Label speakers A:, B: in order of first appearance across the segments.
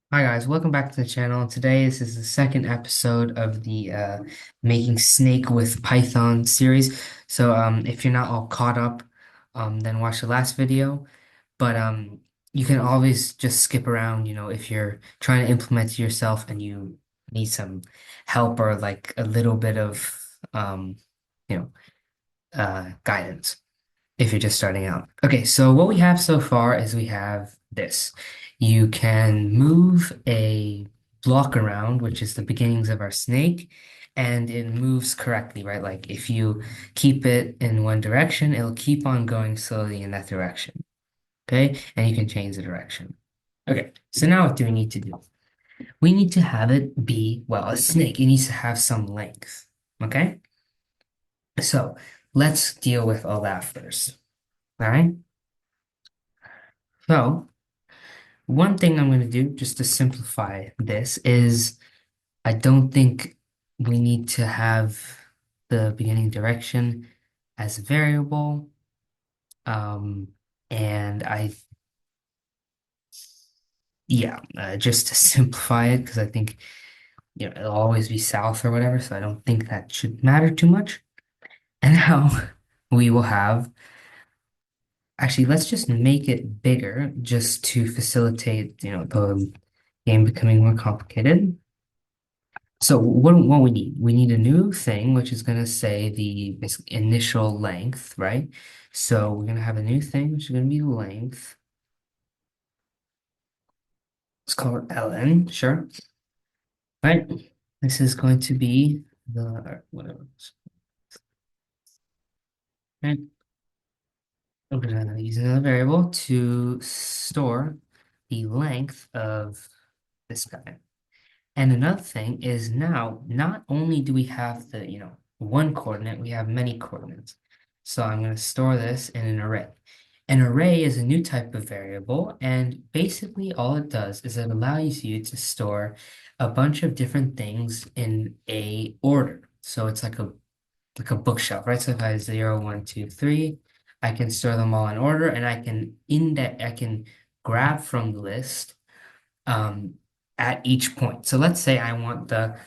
A: Hi guys, welcome back to the channel. Today this is the second episode of the Making Snake with Python series. If you're not all caught up, then watch the last video. But you can always just skip around, if you're trying to implement it yourself and you need some help or like a little bit of you know, guidance if you're just starting out. Okay, so what we have so far is we have this. You can move a block around, which is the beginnings of our snake, and it moves correctly, right? Like if you keep it in one direction, it'll keep on going slowly in that direction. Okay, and you can change the direction. Okay, so now what do we need to do? We need to have it be, well, a snake. It needs to have some length. Okay, so let's deal with all that first. All right. So, one thing I'm going to do just to simplify this is I don't think we need to have the beginning direction as a variable. Um, and yeah, just to simplify it, because I think, it'll always be south or whatever, so I don't think that should matter too much. And now we will have, actually, let's just make it bigger just to facilitate, the game becoming more complicated. So what we need? We need a new thing, which is going to say the initial length, right? So we're going to have a new thing, which is going to be length. Let's call it ln, sure. Right? This is going to be the, whatever. Right? We're going to use another variable to store the length of this guy. And another thing is now, not only do we have the, one coordinate, we have many coordinates. So I'm going to store this in an array. An array is a new type of variable, and basically all it does is it allows you to store a bunch of different things in a order. So it's like a bookshelf, right? So if I have 0, 1, 2, 3, I can store them all in order, and I can grab from the list um, at each point. So let's say I want the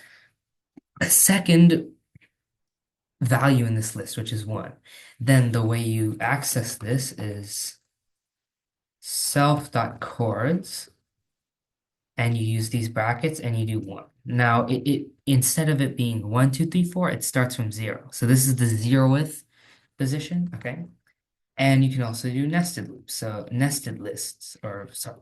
A: second value in this list, which is 1. Then the way you access this is self.chords, and you use these brackets and you do 1. Now, it instead of it being 1, 2, 3, 4, it starts from 0. So this is the 0th position, okay? And you can also do nested loops. So nested lists, or sorry,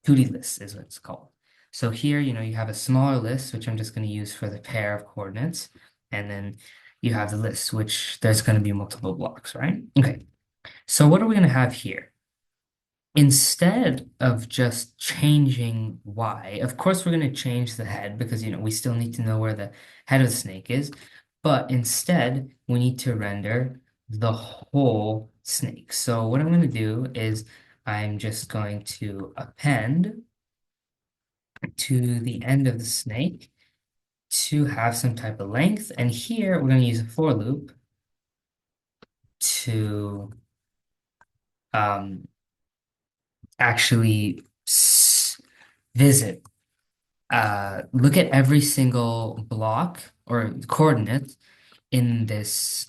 A: 2D lists is what it's called. So here, you have a smaller list, which I'm just going to use for the pair of coordinates. And then you have the list, which there's going to be multiple blocks, right? Okay. So what are we going to have here? Instead of just changing Y, of course, we're going to change the head because, we still need to know where the head of the snake is. But instead, we need to render the whole snake. So what I'm going to do is I'm just going to append to the end of the snake to have some type of length. And here we're going to use a for loop to um, actually visit, look at every single block or coordinate in this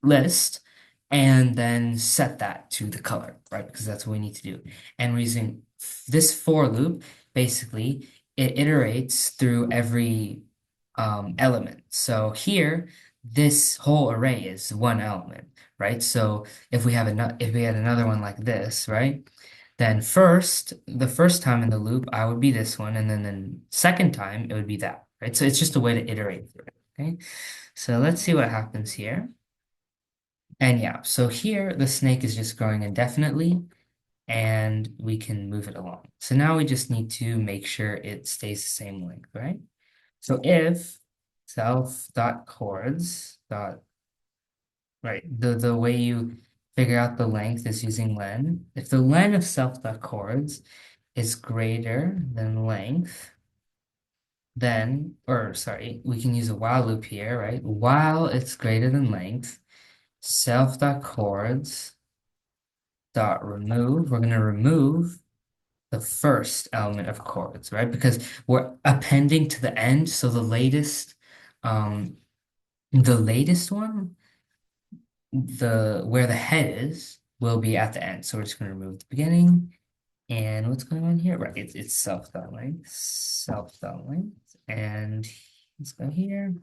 A: list and then set that to the color, right? Because that's what we need to do. And we're using this for loop, basically, it iterates through every element. So here, this whole array is one element, right? So if we had another one like this, right? Then the first time in the loop, I would be this one, and then the second time it would be that, right? So it's just a way to iterate through it, okay? So let's see what happens here. And yeah, so here the snake is just growing indefinitely and we can move it along. So now we just need to make sure it stays the same length, right? So if self.chords dot, right, the way you figure out the length is using len. If the len of self.chords is greater than length, then, or sorry, we can use a while loop here, right? While it's greater than length, self.chords dot remove, we're going to remove the first element of chords, right? Because we're appending to the end, so um, the latest one, the where the head is, will be at the end. So we're just going to remove the beginning. And what's going on here? Right, it's self dot length, and let's go here.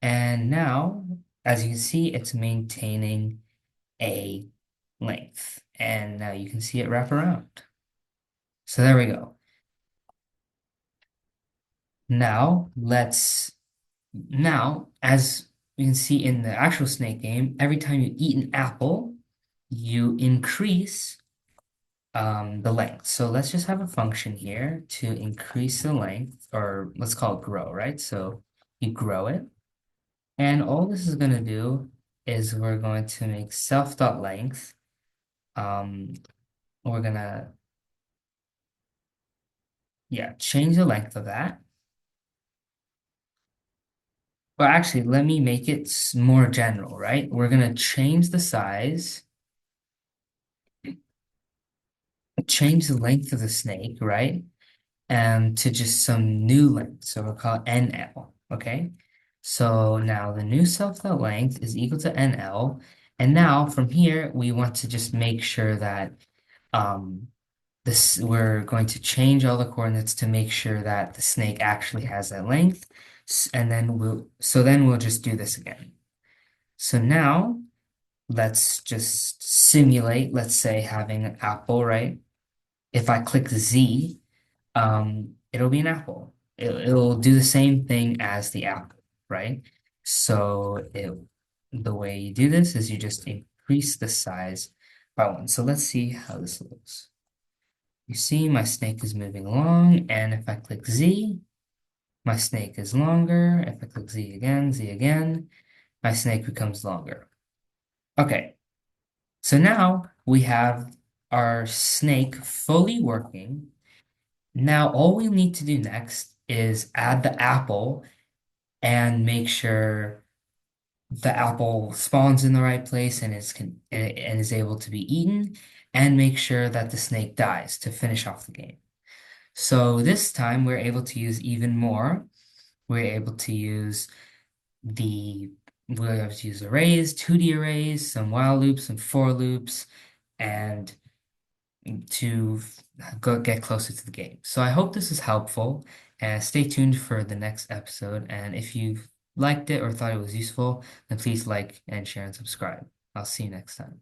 A: And now, as you can see, it's maintaining a length, and now you can see it wrap around. So there we go. Now, as you can see in the actual snake game, every time you eat an apple, you increase the length. So let's just have a function here to increase the length, or let's call it grow, right? So you grow it, and all this is going to do is we're going to make self.length. Um, we're gonna, yeah, change the length of that. Well, actually, let me make it more general, right? We're gonna change the length of the snake, right? And to just some new length. So we'll call it NL, okay? So now the new self-dot length is equal to NL. And now from here, we want to just make sure that um, we're going to change all the coordinates to make sure that the snake actually has that length. And then we'll just do this again. So now let's just simulate, let's say having an apple, right? If I click Z, it'll be an apple. It'll do the same thing as the apple, right? So the way you do this is you just increase the size by one. So let's see how this looks. You see my snake is moving along, and if I click Z, my snake is longer. If I click Z again, my snake becomes longer. Okay, so now we have our snake fully working. Now, all we need to do next is add the apple and make sure the apple spawns in the right place and is able to be eaten, and make sure that the snake dies to finish off the game. So this time we're able to use even more. We're able to use the we're able to use arrays, 2D arrays, some while loops, some for loops, and to go get closer to the game. So I hope this is helpful, and stay tuned for the next episode. And if you liked it or thought it was useful, then please like and share and subscribe. I'll see you next time.